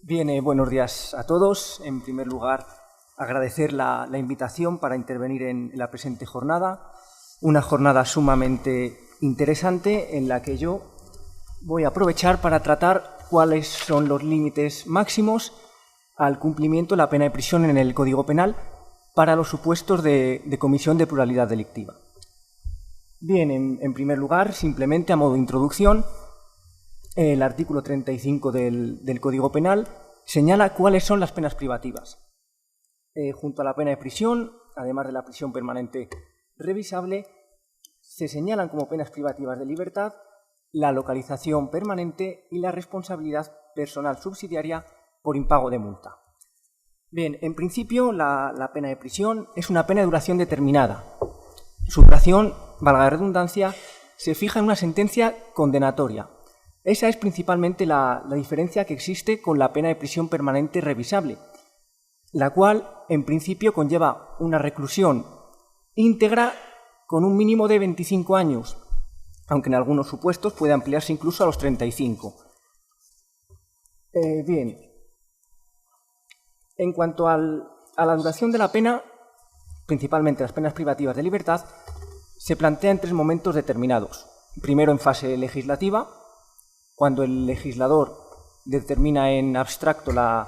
Bien, buenos días a todos. En primer lugar, agradecer la invitación para intervenir en la presente jornada, una jornada sumamente interesante en la que yo voy a aprovechar para tratar cuáles son los límites máximos al cumplimiento de la pena de prisión en el Código Penal para los supuestos de comisión de pluralidad delictiva. Bien, en primer lugar, simplemente a modo de introducción, el artículo 35 del Código Penal señala cuáles son las penas privativas. Junto a la pena de prisión, además de la prisión permanente revisable, se señalan como penas privativas de libertad la localización permanente y la responsabilidad personal subsidiaria por impago de multa. Bien, en principio, la pena de prisión es una pena de duración determinada. Su duración, valga la redundancia, se fija en una sentencia condenatoria. Esa es principalmente la diferencia que existe con la pena de prisión permanente revisable, la cual, en principio, conlleva una reclusión íntegra con un mínimo de 25 años, aunque en algunos supuestos puede ampliarse incluso a los 35. Bien, en cuanto a la duración de la pena, principalmente las penas privativas de libertad, se plantea en tres momentos determinados. Primero, en fase legislativa, cuando el legislador determina en abstracto la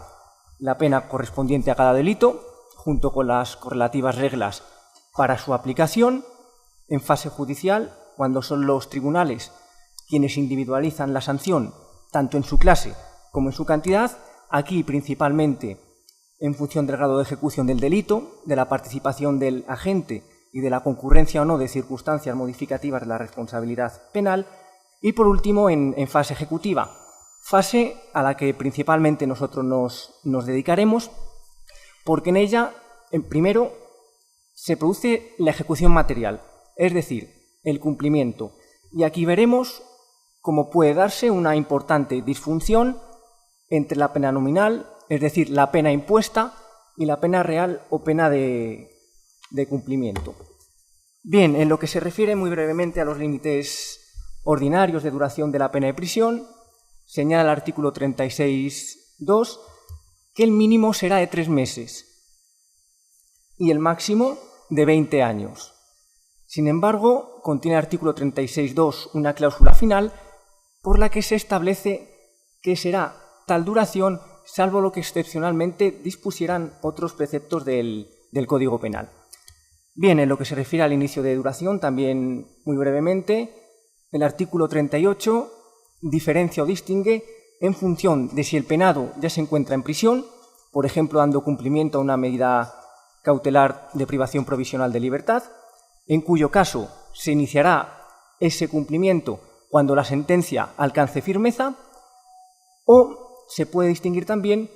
pena correspondiente a cada delito, junto con las correlativas reglas para su aplicación. En fase judicial, cuando son los tribunales quienes individualizan la sanción, tanto en su clase como en su cantidad, aquí principalmente en función del grado de ejecución del delito, de la participación del agente y de la concurrencia o no de circunstancias modificativas de la responsabilidad penal. Y por último, en fase ejecutiva, fase a la que principalmente nosotros nos dedicaremos, porque en ella, primero, se produce la ejecución material, es decir, el cumplimiento. Y aquí veremos cómo puede darse una importante disfunción entre la pena nominal, es decir, la pena impuesta, y la pena real o pena de cumplimiento. Bien, en lo que se refiere muy brevemente a los límites ordinarios de duración de la pena de prisión, señala el artículo 36.2 que el mínimo será de 3 meses y el máximo de 20 años. Sin embargo, contiene el artículo 36.2 una cláusula final por la que se establece que será tal duración salvo lo que excepcionalmente dispusieran otros preceptos del Código Penal. Bien, en lo que se refiere al inicio de duración, también muy brevemente, el artículo 38 diferencia o distingue en función de si el penado ya se encuentra en prisión, por ejemplo, dando cumplimiento a una medida cautelar de privación provisional de libertad, en cuyo caso se iniciará ese cumplimiento cuando la sentencia alcance firmeza, o se puede distinguir también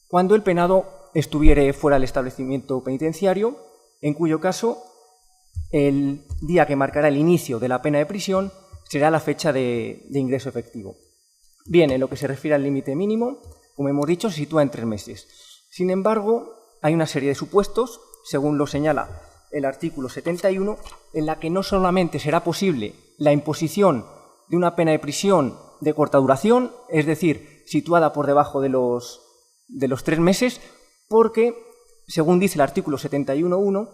cuando el penado estuviere fuera del establecimiento penitenciario, en cuyo caso el día que marcará el inicio de la pena de prisión será la fecha de ingreso efectivo. Bien, en lo que se refiere al límite mínimo, como hemos dicho, se sitúa en 3 meses. Sin embargo, hay una serie de supuestos, según lo señala el artículo 71, en la que no solamente será posible la imposición de una pena de prisión de corta duración, es decir, situada por debajo de los 3 meses, porque, según dice el artículo 71.1,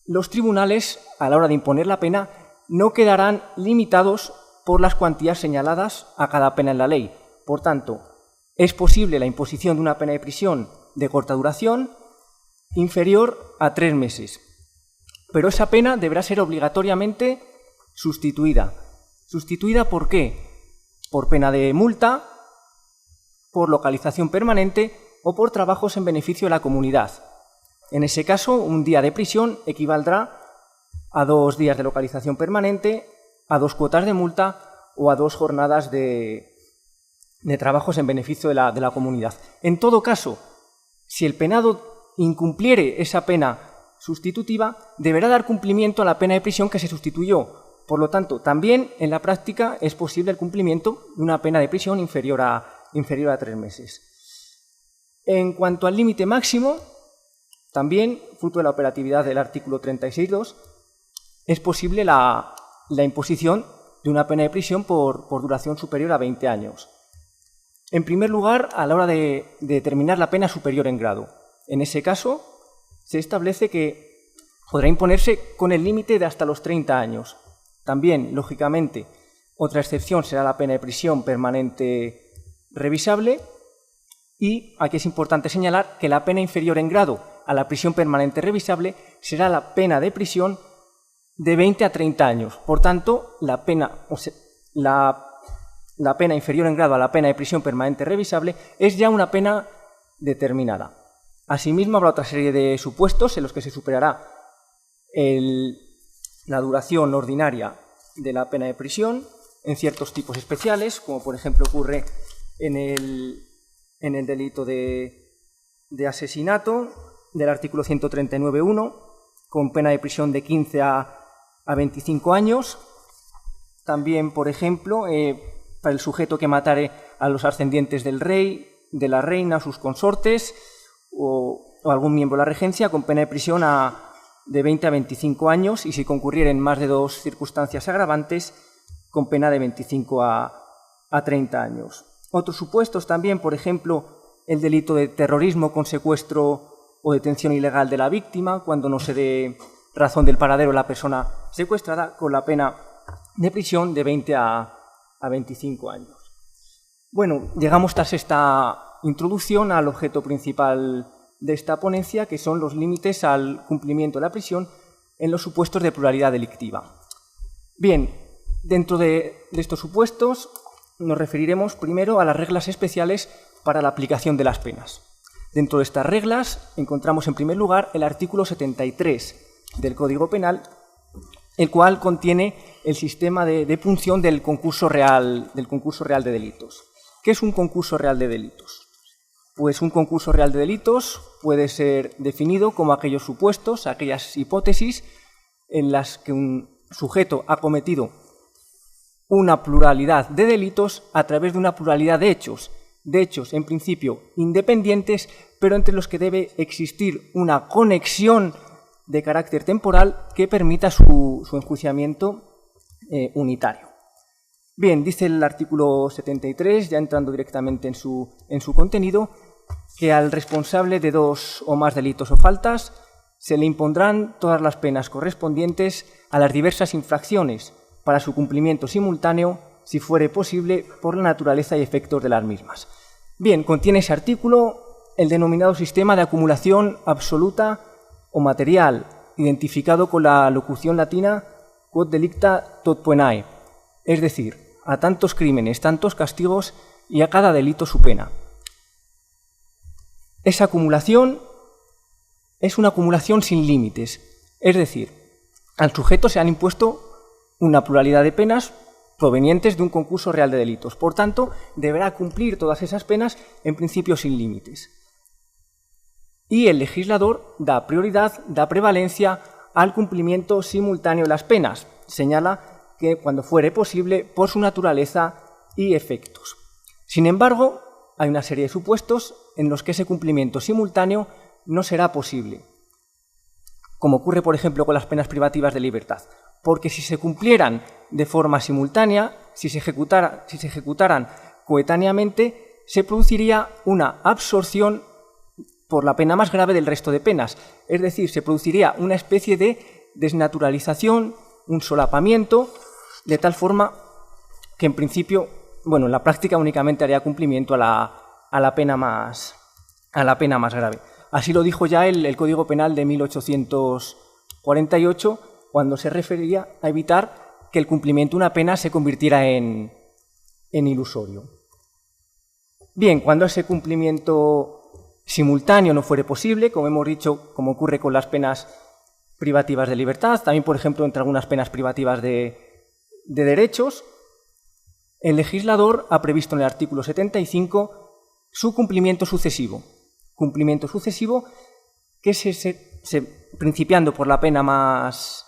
los tribunales, a la hora de imponer la pena, no quedarán limitados por las cuantías señaladas a cada pena en la ley. Por tanto, es posible la imposición de una pena de prisión de corta duración inferior a 3 meses. Pero esa pena deberá ser obligatoriamente sustituida. ¿Sustituida por qué? Por pena de multa, por localización permanente o por trabajos en beneficio de la comunidad. En ese caso, un día de prisión equivaldrá a 2 días de localización permanente, a 2 cuotas de multa o a 2 jornadas de trabajos en beneficio de la comunidad. En todo caso, si el penado incumpliere esa pena sustitutiva, deberá dar cumplimiento a la pena de prisión que se sustituyó. Por lo tanto, también en la práctica es posible el cumplimiento de una pena de prisión inferior a 3 meses. En cuanto al límite máximo, también, fruto de la operatividad del artículo 36.2, es posible la imposición de una pena de prisión por duración superior a 20 años. En primer lugar, a la hora de determinar la pena superior en grado. En ese caso, se establece que podrá imponerse con el límite de hasta los 30 años. También, lógicamente, otra excepción será la pena de prisión permanente revisable, y aquí es importante señalar que la pena inferior en grado a la prisión permanente revisable será la pena de prisión de 20 a 30 años. Por tanto, la pena inferior en grado a la pena de prisión permanente revisable es ya una pena determinada. Asimismo, habrá otra serie de supuestos en los que se superará la duración ordinaria de la pena de prisión en ciertos tipos especiales, como por ejemplo ocurre en el delito de asesinato del artículo 139.1, con pena de prisión de 15 a 25 años. También, por ejemplo, para el sujeto que matare a los ascendientes del rey, de la reina, sus consortes o algún miembro de la regencia, con pena de prisión de 20 a 25 años, y si concurrieren más de 2 circunstancias agravantes, con pena de 25 a 30 años. Otros supuestos también, por ejemplo, el delito de terrorismo con secuestro o detención ilegal de la víctima, cuando no se dé razón del paradero de la persona secuestrada, con la pena de prisión de 20 a 25 años. Bueno, llegamos tras esta introducción al objeto principal de esta ponencia, que son los límites al cumplimiento de la prisión en los supuestos de pluralidad delictiva. Bien, dentro de estos supuestos nos referiremos primero a las reglas especiales para la aplicación de las penas. Dentro de estas reglas encontramos en primer lugar el artículo 73 del Código Penal, el cual contiene el sistema de punción del concurso real de delitos. ¿Qué es un concurso real de delitos? Pues un concurso real de delitos puede ser definido como aquellos supuestos, aquellas hipótesis en las que un sujeto ha cometido una pluralidad de delitos a través de una pluralidad de hechos en principio independientes, pero entre los que debe existir una conexión de carácter temporal que permita su enjuiciamiento unitario. Bien, dice el artículo 73, ya entrando directamente en su contenido, que al responsable de 2 o más delitos o faltas se le impondrán todas las penas correspondientes a las diversas infracciones para su cumplimiento simultáneo, si fuere posible, por la naturaleza y efectos de las mismas. Bien, contiene ese artículo el denominado sistema de acumulación absoluta o material, identificado con la locución latina quod delicta tot poenae, es decir, a tantos crímenes, tantos castigos y a cada delito su pena. Esa acumulación es una acumulación sin límites, es decir, al sujeto se han impuesto una pluralidad de penas provenientes de un concurso real de delitos. Por tanto, deberá cumplir todas esas penas en principio sin límites. Y el legislador da prioridad, da prevalencia al cumplimiento simultáneo de las penas. Señala que cuando fuere posible por su naturaleza y efectos. Sin embargo, hay una serie de supuestos en los que ese cumplimiento simultáneo no será posible, como ocurre, por ejemplo, con las penas privativas de libertad, porque si se cumplieran de forma simultánea, si se ejecutaran coetáneamente, se produciría una absorción por la pena más grave del resto de penas, es decir, se produciría una especie de desnaturalización, un solapamiento, de tal forma que en principio, bueno, en la práctica únicamente haría cumplimiento a la pena más grave. Así lo dijo ya el Código Penal de 1848, cuando se refería a evitar que el cumplimiento de una pena se convirtiera en ilusorio. Bien, cuando ese cumplimiento simultáneo no fuere posible, como hemos dicho, como ocurre con las penas privativas de libertad, también, por ejemplo, entre algunas penas privativas de derechos, el legislador ha previsto en el artículo 75 su cumplimiento sucesivo que principiando por la pena más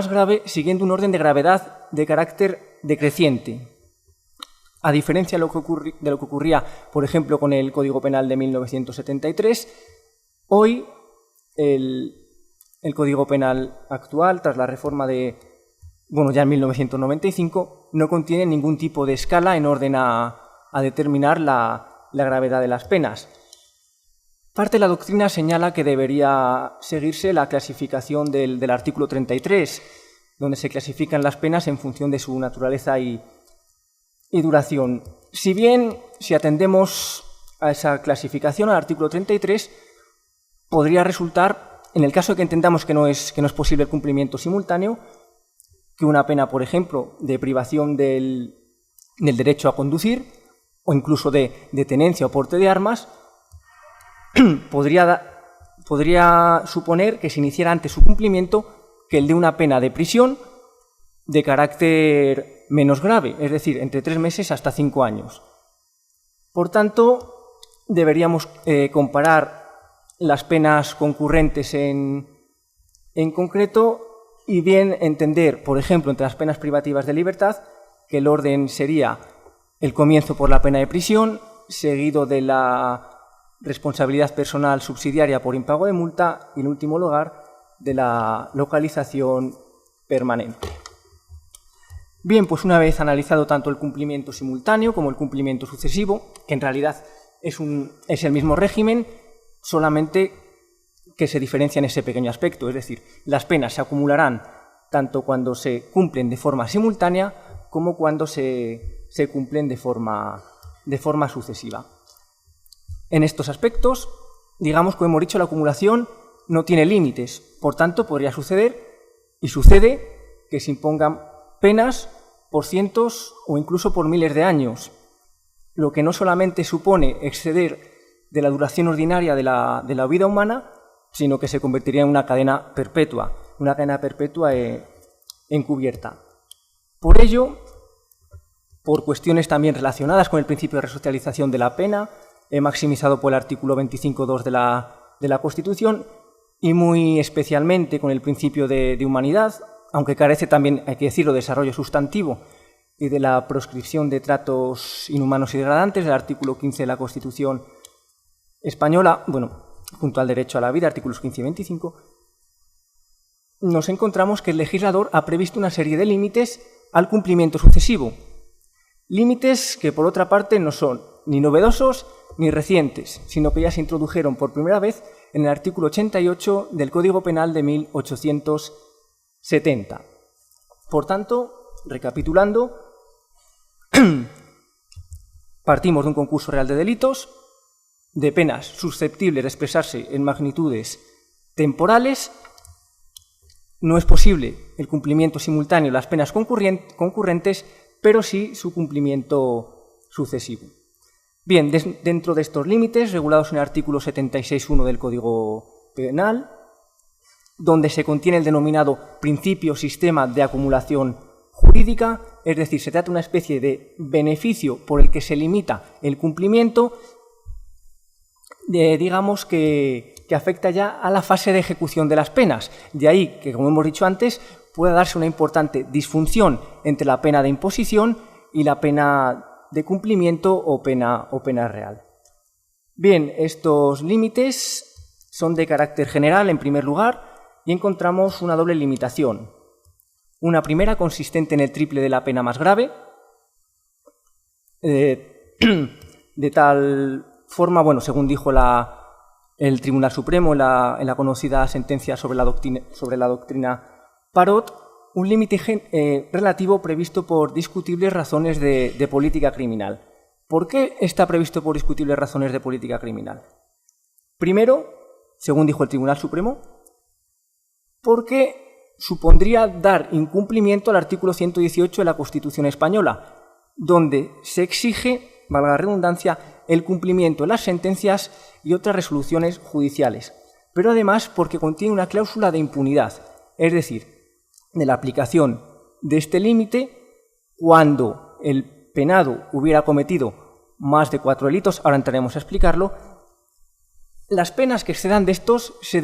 grave, siguiendo un orden de gravedad de carácter decreciente. A diferencia de lo que ocurría, por ejemplo, con el Código Penal de 1973, hoy el Código Penal actual, tras la reforma ya en 1995, no contiene ningún tipo de escala en orden a determinar la gravedad de las penas. Parte de la doctrina señala que debería seguirse la clasificación del artículo 33, donde se clasifican las penas en función de su naturaleza y duración. Si bien, si atendemos a esa clasificación, al artículo 33, podría resultar, en el caso de que entendamos que no es posible el cumplimiento simultáneo, que una pena, por ejemplo, de privación del derecho a conducir o incluso de tenencia o porte de armas, podría suponer que se iniciara antes su cumplimiento que el de una pena de prisión de carácter menos grave, es decir, entre 3 meses hasta 5 años. Por tanto, deberíamos comparar las penas concurrentes en concreto y bien entender, por ejemplo, entre las penas privativas de libertad, que el orden sería el comienzo por la pena de prisión, seguido de la responsabilidad personal subsidiaria por impago de multa y, en último lugar, de la localización permanente. Bien, pues una vez analizado tanto el cumplimiento simultáneo como el cumplimiento sucesivo, que en realidad es el mismo régimen, solamente que se diferencia en ese pequeño aspecto, es decir, las penas se acumularán tanto cuando se cumplen de forma simultánea como cuando se cumplen de forma sucesiva. En estos aspectos, digamos, como hemos dicho, la acumulación no tiene límites, por tanto, podría suceder, y sucede, que se impongan penas por cientos o incluso por miles de años, lo que no solamente supone exceder de la duración ordinaria de la vida humana, sino que se convertiría en una cadena perpetua encubierta. Por ello, por cuestiones también relacionadas con el principio de resocialización de la pena, he maximizado por el artículo 25.2 de la Constitución y muy especialmente con el principio de humanidad, aunque carece también, hay que decirlo, de desarrollo sustantivo y de la proscripción de tratos inhumanos y degradantes del artículo 15 de la Constitución española, junto al derecho a la vida, artículos 15 y 25, nos encontramos que el legislador ha previsto una serie de límites al cumplimiento sucesivo. Límites que, por otra parte, no son ni novedosos ni recientes, sino que ya se introdujeron por primera vez en el artículo 88 del Código Penal de 1870. Por tanto, recapitulando, partimos de un concurso real de delitos, de penas susceptibles de expresarse en magnitudes temporales. No es posible el cumplimiento simultáneo de las penas concurrentes, pero sí su cumplimiento sucesivo. Bien, dentro de estos límites, regulados en el artículo 76.1 del Código Penal, donde se contiene el denominado principio sistema de acumulación jurídica, es decir, se trata de una especie de beneficio por el que se limita el cumplimiento, digamos que afecta ya a la fase de ejecución de las penas. De ahí que, como hemos dicho antes, pueda darse una importante disfunción entre la pena de imposición y la pena de cumplimiento o pena real. Bien, estos límites son de carácter general, en primer lugar, y encontramos una doble limitación. Una primera consistente en el triple de la pena más grave, de tal forma, según dijo el Tribunal Supremo en la conocida sentencia sobre la doctrina Parot, un límite relativo previsto por discutibles razones de política criminal. ¿Por qué está previsto por discutibles razones de política criminal? Primero, según dijo el Tribunal Supremo, porque supondría dar incumplimiento al artículo 118 de la Constitución española, donde se exige, valga la redundancia, el cumplimiento de las sentencias y otras resoluciones judiciales, pero además porque contiene una cláusula de impunidad, es decir, de la aplicación de este límite cuando el penado hubiera cometido más de 4 delitos, ahora entraremos a explicarlo, las penas que excedan de estos se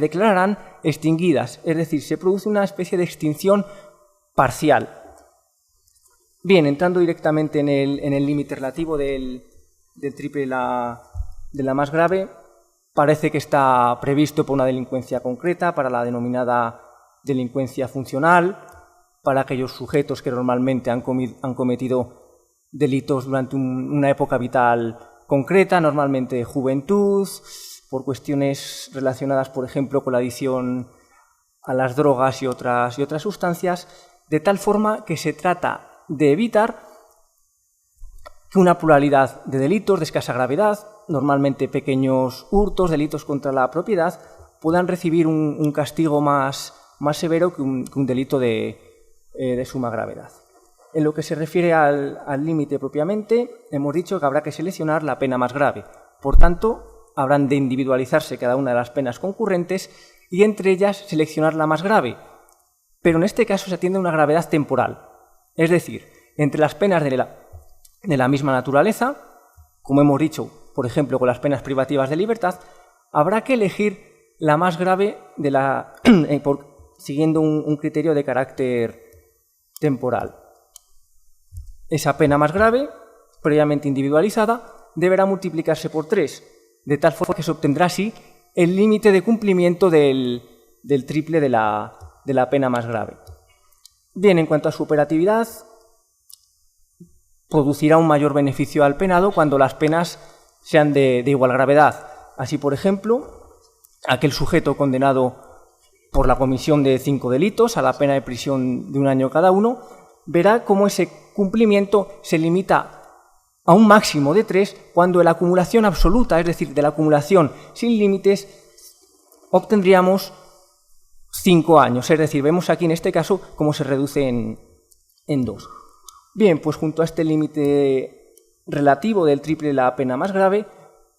declararán extinguidas, es decir, se produce una especie de extinción parcial. Bien, entrando directamente en el límite relativo del triple de la más grave, parece que está previsto por una delincuencia concreta, para la denominada delincuencia funcional, para aquellos sujetos que normalmente han cometido delitos durante una época vital concreta, normalmente juventud, por cuestiones relacionadas, por ejemplo, con la adicción a las drogas y otras sustancias, de tal forma que se trata de evitar que una pluralidad de delitos de escasa gravedad, normalmente pequeños hurtos, delitos contra la propiedad, puedan recibir un castigo más severo que un delito de suma gravedad. En lo que se refiere al límite propiamente, hemos dicho que habrá que seleccionar la pena más grave. Por tanto, habrán de individualizarse cada una de las penas concurrentes y entre ellas seleccionar la más grave. Pero en este caso se atiende a una gravedad temporal. Es decir, entre las penas de la misma naturaleza, como hemos dicho, por ejemplo, con las penas privativas de libertad, habrá que elegir la más grave siguiendo un criterio de carácter temporal. Esa pena más grave, previamente individualizada, deberá multiplicarse por 3, de tal forma que se obtendrá así el límite de cumplimiento del triple de la pena más grave. Bien, en cuanto a su operatividad, producirá un mayor beneficio al penado cuando las penas sean de igual gravedad. Así, por ejemplo, aquel sujeto condenado por la comisión de 5 delitos a la pena de prisión de 1 año cada uno, verá cómo ese cumplimiento se limita a un máximo de 3 cuando en la acumulación absoluta, es decir, de la acumulación sin límites, obtendríamos 5 años. Es decir, vemos aquí en este caso cómo se reduce en 2. Bien, pues junto a este límite relativo del triple de la pena más grave,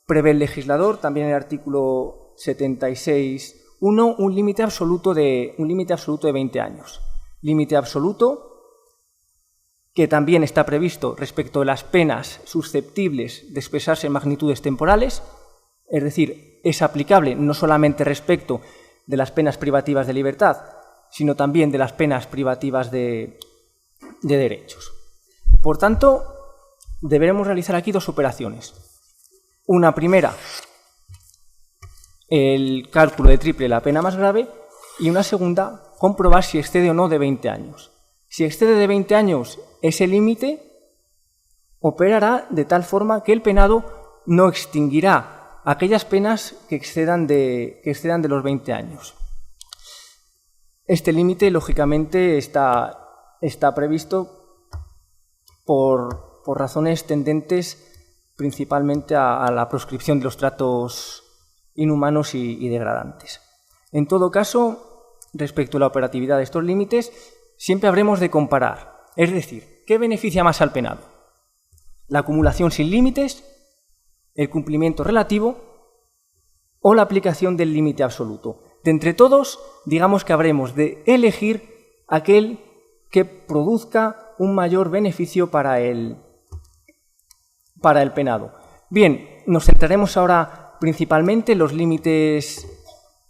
prevé el legislador, también en el artículo 76.1, un límite absoluto de 20 años. Límite absoluto que también está previsto respecto de las penas susceptibles de expresarse en magnitudes temporales, es decir, es aplicable no solamente respecto de las penas privativas de libertad, sino también de las penas privativas de derechos. Por tanto, deberemos realizar aquí 2 operaciones. Una primera, el cálculo de triple de la pena más grave, y una segunda, comprobar si excede o no de 20 años. Si excede de 20 años ese límite, operará de tal forma que el penado no extinguirá aquellas penas que excedan de los 20 años. Este límite, lógicamente, está previsto por razones tendentes principalmente a la proscripción de los tratos inhumanos y degradantes. En todo caso, respecto a la operatividad de estos límites, siempre habremos de comparar, es decir, ¿qué beneficia más al penado? ¿La acumulación sin límites, el cumplimiento relativo o la aplicación del límite absoluto? De entre todos, digamos que habremos de elegir aquel que produzca un mayor beneficio para el penado. Bien, nos centraremos ahora principalmente en los límites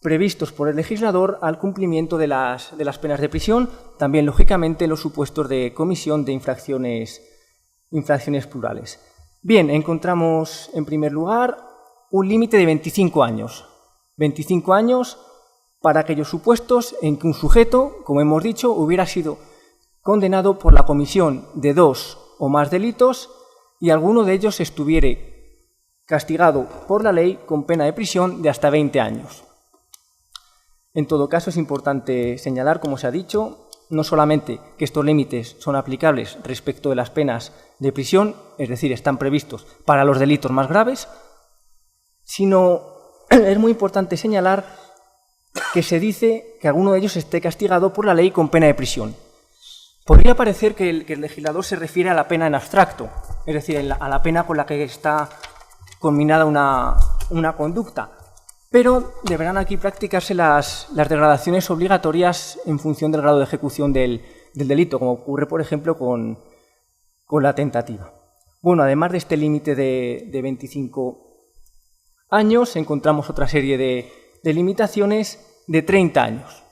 previstos por el legislador al cumplimiento de las penas de prisión, también, lógicamente, los supuestos de comisión de infracciones plurales. Bien, encontramos, en primer lugar, un límite de 25 años. 25 años para aquellos supuestos en que un sujeto, como hemos dicho, hubiera sido condenado por la comisión de 2 o más delitos y alguno de ellos estuviere castigado por la ley con pena de prisión de hasta 20 años. En todo caso, es importante señalar, como se ha dicho, no solamente que estos límites son aplicables respecto de las penas de prisión, es decir, están previstos para los delitos más graves, sino es muy importante señalar que se dice que alguno de ellos esté castigado por la ley con pena de prisión. Podría parecer que el legislador se refiere a la pena en abstracto, es decir, a la pena con la que está conminada una conducta, pero deberán aquí practicarse las degradaciones obligatorias en función del grado de ejecución del delito, como ocurre, por ejemplo, con la tentativa. Bueno, además de este límite de 25 años, encontramos otra serie de limitaciones de 30 años.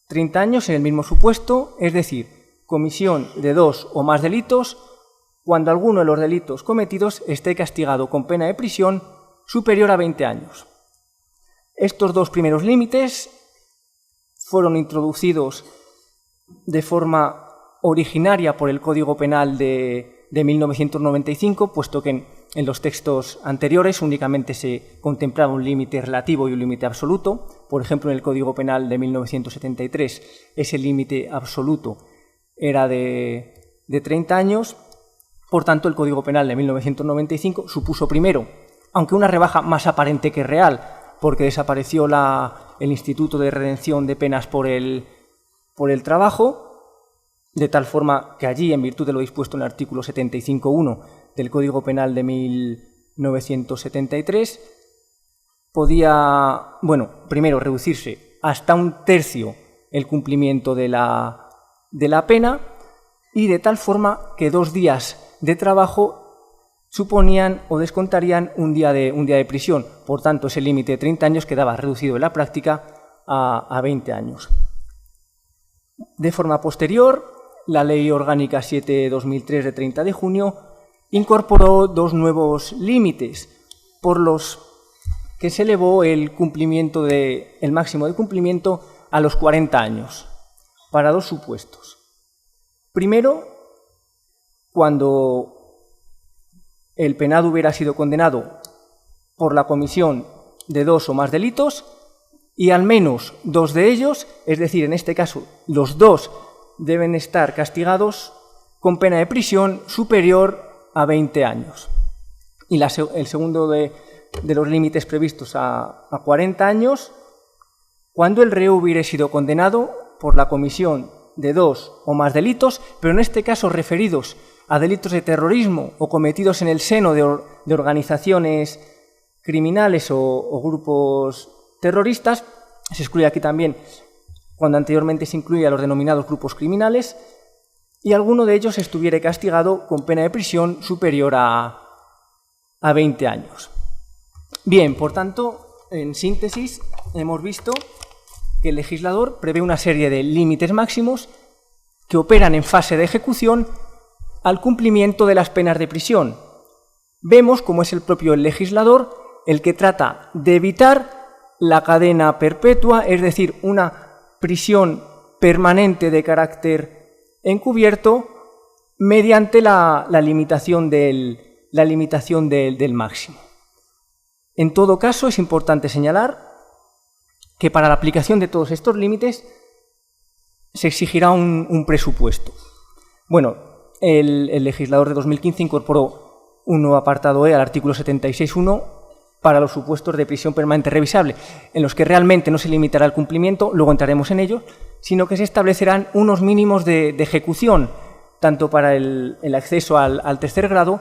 30 años en el mismo supuesto, es decir, comisión de 2 o más delitos, cuando alguno de los delitos cometidos esté castigado con pena de prisión superior a 20 años. Estos 2 primeros límites fueron introducidos de forma originaria por el Código Penal de de 1995, puesto que en los textos anteriores únicamente se contemplaba un límite relativo y un límite absoluto. Por ejemplo, en el Código Penal de 1973, ese límite absoluto era de 30 años. Por tanto, el Código Penal de 1995 supuso primero, aunque una rebaja más aparente que real, porque desapareció el Instituto de Redención de Penas por el trabajo, de tal forma que allí, en virtud de lo dispuesto en el artículo 75.1 del Código Penal de 1973, podía, primero reducirse hasta 1/3 el cumplimiento de la pena, y de tal forma que 2 días de trabajo suponían o descontarían un día de prisión. Por tanto, ese límite de 30 años quedaba reducido en la práctica a 20 años. De forma posterior, la Ley Orgánica 7/2003 de 30 de junio incorporó 2 nuevos límites por los que se elevó el máximo de cumplimiento a los 40 años, para 2 supuestos. Primero, cuando el penado hubiera sido condenado por la comisión de 2 o más delitos y al menos 2 de ellos, es decir, en este caso los 2 deben estar castigados con pena de prisión superior a 20 años. Y el segundo de los límites previstos a 40 años, cuando el reo hubiera sido condenado por la comisión de 2 o más delitos, pero en este caso referidos a delitos de terrorismo o cometidos en el seno de organizaciones criminales o grupos terroristas. Se excluye aquí también cuando anteriormente se incluía a los denominados grupos criminales, y alguno de ellos estuviera castigado con pena de prisión superior a 20 años. Bien, por tanto, en síntesis, hemos visto que el legislador prevé una serie de límites máximos que operan en fase de ejecución al cumplimiento de las penas de prisión. Vemos cómo es el propio legislador el que trata de evitar la cadena perpetua, es decir, una prisión permanente de carácter encubierto, mediante la limitación del máximo. En todo caso, es importante señalar que para la aplicación de todos estos límites se exigirá un presupuesto. El legislador de 2015 incorporó un nuevo apartado E al artículo 76.1 para los supuestos de prisión permanente revisable, en los que realmente no se limitará el cumplimiento, luego entraremos en ello, sino que se establecerán unos mínimos de ejecución, tanto para el acceso al tercer grado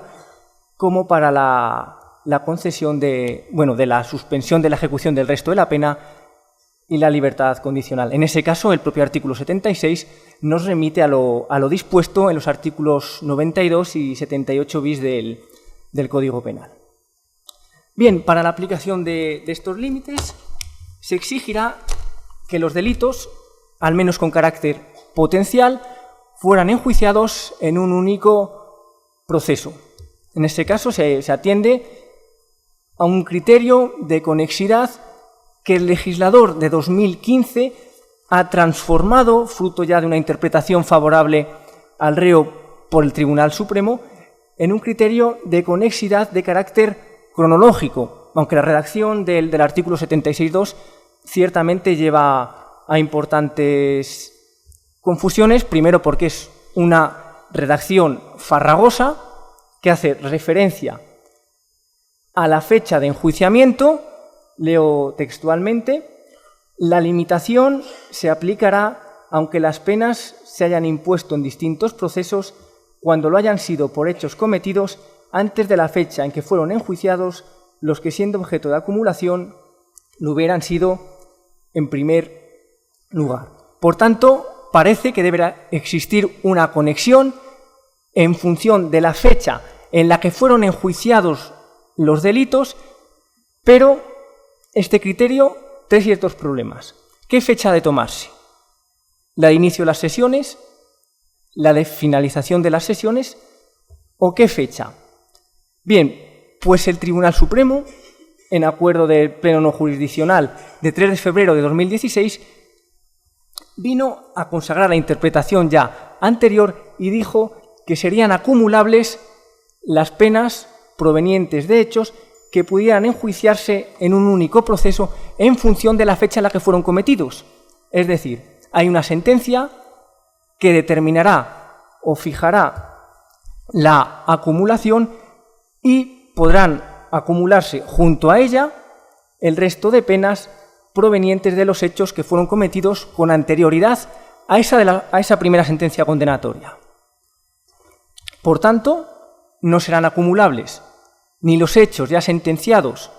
como para la concesión de la suspensión de la ejecución del resto de la pena y la libertad condicional. En ese caso, el propio artículo 76 nos remite a lo dispuesto en los artículos 92 y 78 bis del Código Penal. Bien, para la aplicación de estos límites se exigirá que los delitos, al menos con carácter potencial, fueran enjuiciados en un único proceso. En este caso se atiende a un criterio de conexidad que el legislador de 2015 ha transformado, fruto ya de una interpretación favorable al reo por el Tribunal Supremo, en un criterio de conexidad de carácter cronológico, aunque la redacción del artículo 76.2 ciertamente lleva a importantes confusiones, primero porque es una redacción farragosa que hace referencia a la fecha de enjuiciamiento. Leo textualmente: la limitación se aplicará aunque las penas se hayan impuesto en distintos procesos cuando lo hayan sido por hechos cometidos antes de la fecha en que fueron enjuiciados los que, siendo objeto de acumulación, lo hubieran sido en primer lugar. Por tanto, parece que deberá existir una conexión en función de la fecha en la que fueron enjuiciados los delitos, pero este criterio trae ciertos problemas. ¿Qué fecha ha de tomarse? ¿La de inicio de las sesiones? ¿La de finalización de las sesiones? ¿O qué fecha? Bien, pues el Tribunal Supremo, en acuerdo del Pleno no jurisdiccional de 3 de febrero de 2016, vino a consagrar la interpretación ya anterior y dijo que serían acumulables las penas provenientes de hechos que pudieran enjuiciarse en un único proceso en función de la fecha en la que fueron cometidos. Es decir, hay una sentencia que determinará o fijará la acumulación y podrán acumularse junto a ella el resto de penas provenientes de los hechos que fueron cometidos con anterioridad a esa primera sentencia condenatoria. Por tanto, no serán acumulables ni los hechos ya sentenciados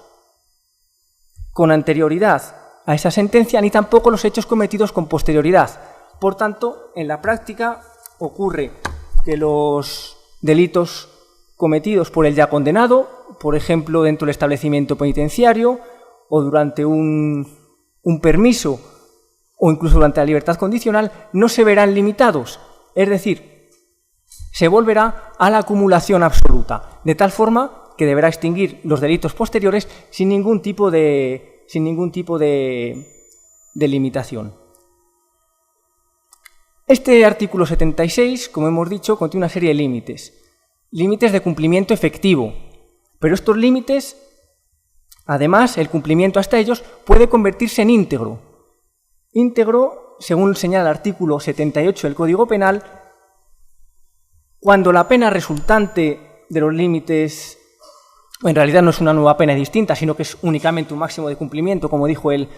con anterioridad a esa sentencia, ni tampoco los hechos cometidos con posterioridad. Por tanto, en la práctica ocurre que los delitos cometidos por el ya condenado, por ejemplo, dentro del establecimiento penitenciario o durante un permiso o incluso durante la libertad condicional, no se verán limitados, es decir, se volverá a la acumulación absoluta, de tal forma que deberá extinguir los delitos posteriores sin ningún tipo de limitación. Este artículo 76, como hemos dicho, contiene una serie de límites de cumplimiento efectivo, pero estos límites, además, el cumplimiento hasta ellos puede convertirse en íntegro. Íntegro, según señala el artículo 78 del Código Penal, cuando la pena resultante de los límites, en realidad no es una nueva pena distinta, sino que es únicamente un máximo de cumplimiento, como dijo el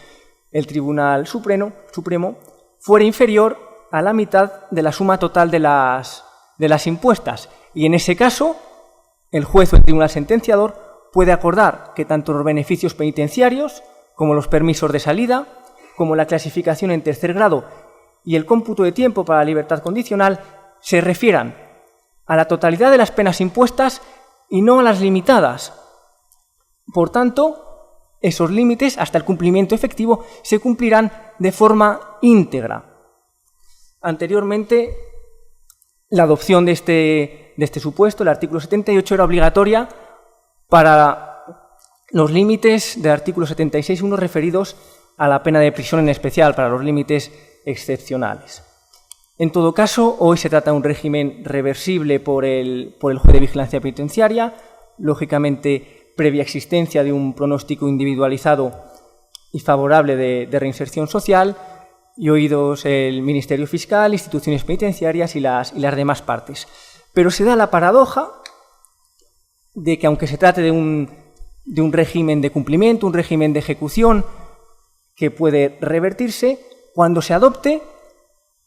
Tribunal Supremo, fuera inferior a la mitad de la suma total de las impuestas. Y en ese caso, el juez o el tribunal sentenciador puede acordar que tanto los beneficios penitenciarios, como los permisos de salida, como la clasificación en tercer grado y el cómputo de tiempo para la libertad condicional, se refieran a la totalidad de las penas impuestas y no a las limitadas. Por tanto, esos límites, hasta el cumplimiento efectivo, se cumplirán de forma íntegra. Anteriormente, la adopción de este supuesto, el artículo 78, era obligatoria para los límites del artículo 76.1 referidos a la pena de prisión, en especial para los límites excepcionales. En todo caso, hoy se trata de un régimen reversible por el juez de vigilancia penitenciaria, lógicamente previa existencia de un pronóstico individualizado y favorable de reinserción social, y oídos el Ministerio Fiscal, instituciones penitenciarias y las demás partes. Pero se da la paradoja de que, aunque se trate de un régimen de cumplimiento, un régimen de ejecución que puede revertirse, cuando se adopte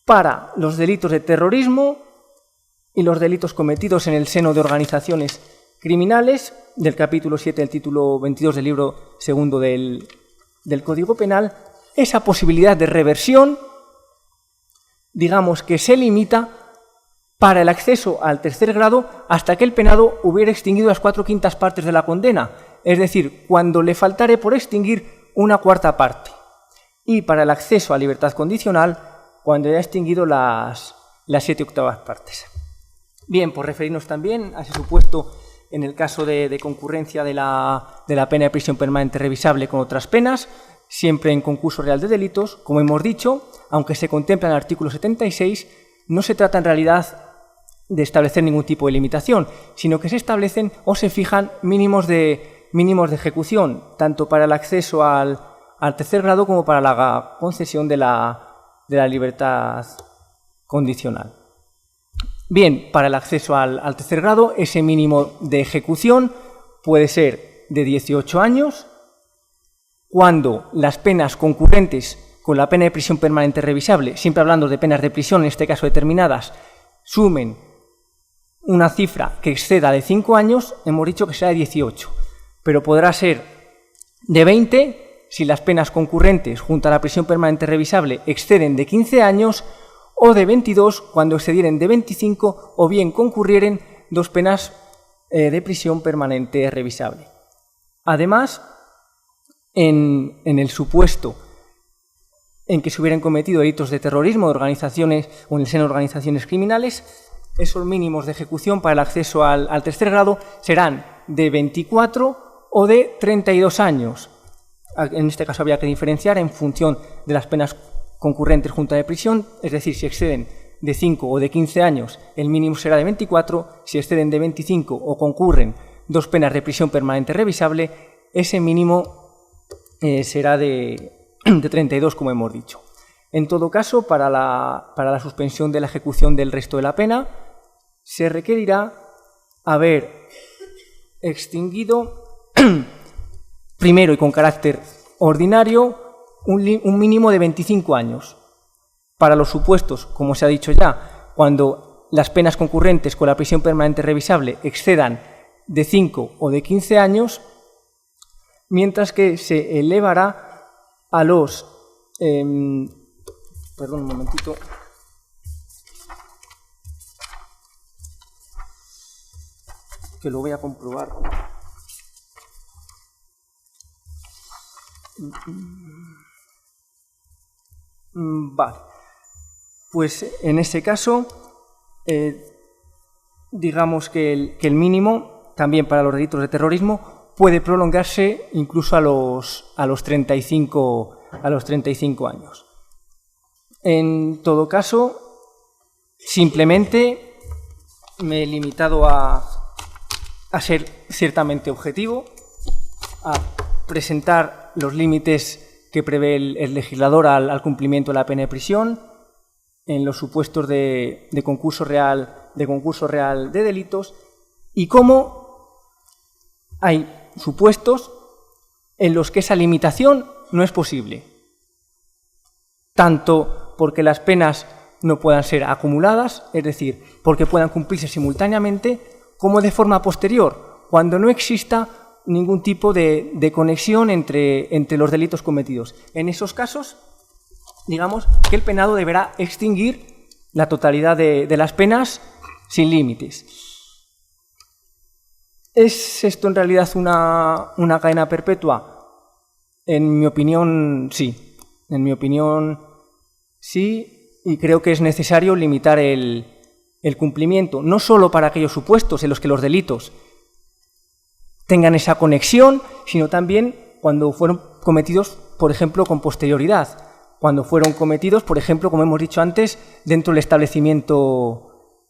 para los delitos de terrorismo y los delitos cometidos en el seno de organizaciones criminales, del capítulo 7 del título 22 del libro segundo del Código Penal, esa posibilidad de reversión, digamos que se limita para el acceso al tercer grado hasta que el penado hubiera extinguido las 4/5 partes de la condena, es decir, cuando le faltare por extinguir una 1/4 parte, y para el acceso a libertad condicional cuando haya extinguido las 7/8 partes. Bien, por referirnos también a ese supuesto en el caso de concurrencia de la pena de prisión permanente revisable con otras penas, siempre en concurso real de delitos, como hemos dicho, aunque se contempla en el artículo 76, no se trata en realidad de establecer ningún tipo de limitación, sino que se establecen o se fijan mínimos de ejecución, tanto para el acceso al tercer grado como para la concesión de la libertad condicional. Bien, para el acceso al tercer grado, ese mínimo de ejecución puede ser de 18 años, cuando las penas concurrentes con la pena de prisión permanente revisable, siempre hablando de penas de prisión, en este caso determinadas, sumen una cifra que exceda de 5 años, hemos dicho que será de 18, pero podrá ser de 20 si las penas concurrentes junto a la prisión permanente revisable exceden de 15 años, o de 22 cuando excedieren de 25 o bien concurrieren 2 penas de prisión permanente revisable. Además, en el supuesto en que se hubieran cometido delitos de terrorismo de organizaciones o en el seno de organizaciones criminales, esos mínimos de ejecución para el acceso al tercer grado serán de 24 o de 32 años. En este caso habría que diferenciar en función de las penas concurrentes junto a la prisión, es decir, si exceden de 5 o de 15 años, el mínimo será de 24. Si exceden de 25 o concurren 2 penas de prisión permanente revisable, ese mínimo será de 32, como hemos dicho. En todo caso, para la suspensión de la ejecución del resto de la pena, se requerirá haber extinguido, primero y con carácter ordinario, un mínimo de 25 años. Para los supuestos, como se ha dicho ya, cuando las penas concurrentes con la prisión permanente revisable excedan de 5 o de 15 años, mientras que se elevará a los... perdón un momentito. Que lo voy a comprobar. Vale. Pues en ese caso, digamos que el mínimo, también para los delitos de terrorismo, puede prolongarse incluso a los 35 años. En todo caso, simplemente me he limitado a ser ciertamente objetivo, a presentar los límites que prevé el legislador al cumplimiento de la pena de prisión en los supuestos de concurso real de delitos, y cómo hay supuestos en los que esa limitación no es posible, tanto porque las penas no puedan ser acumuladas, es decir, porque puedan cumplirse simultáneamente, como de forma posterior, cuando no exista ningún tipo de conexión entre los delitos cometidos. En esos casos, digamos que el penado deberá extinguir la totalidad de las penas sin límites. ¿Es esto en realidad una cadena perpetua? En mi opinión, sí. En mi opinión, sí, y creo que es necesario limitar el cumplimiento, no solo para aquellos supuestos en los que los delitos tengan esa conexión, sino también cuando fueron cometidos, por ejemplo, con posterioridad, cuando fueron cometidos, por ejemplo, como hemos dicho antes, dentro del establecimiento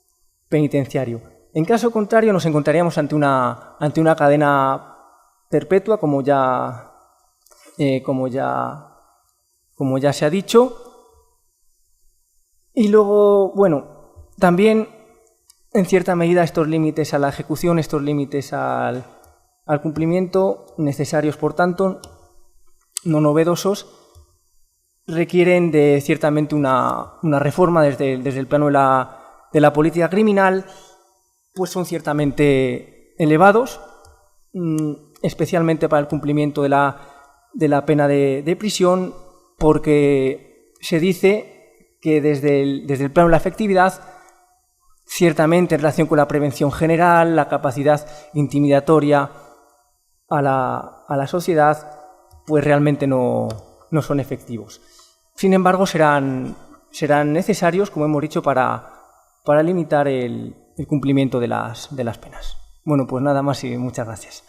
penitenciario. En caso contrario, nos encontraríamos ante una cadena perpetua, como ya se ha dicho. Y luego, bueno, también, en cierta medida, estos límites a la ejecución, estos límites al cumplimiento, necesarios, por tanto, no novedosos, requieren de ciertamente una reforma desde el plano de la política criminal, pues son ciertamente elevados, especialmente para el cumplimiento de la pena de prisión, porque se dice que desde el plano de la efectividad, ciertamente en relación con la prevención general, la capacidad intimidatoria a la sociedad, pues realmente no son efectivos. Sin embargo, serán necesarios, como hemos dicho, para limitar el cumplimiento de las penas. Bueno, pues nada más y muchas gracias.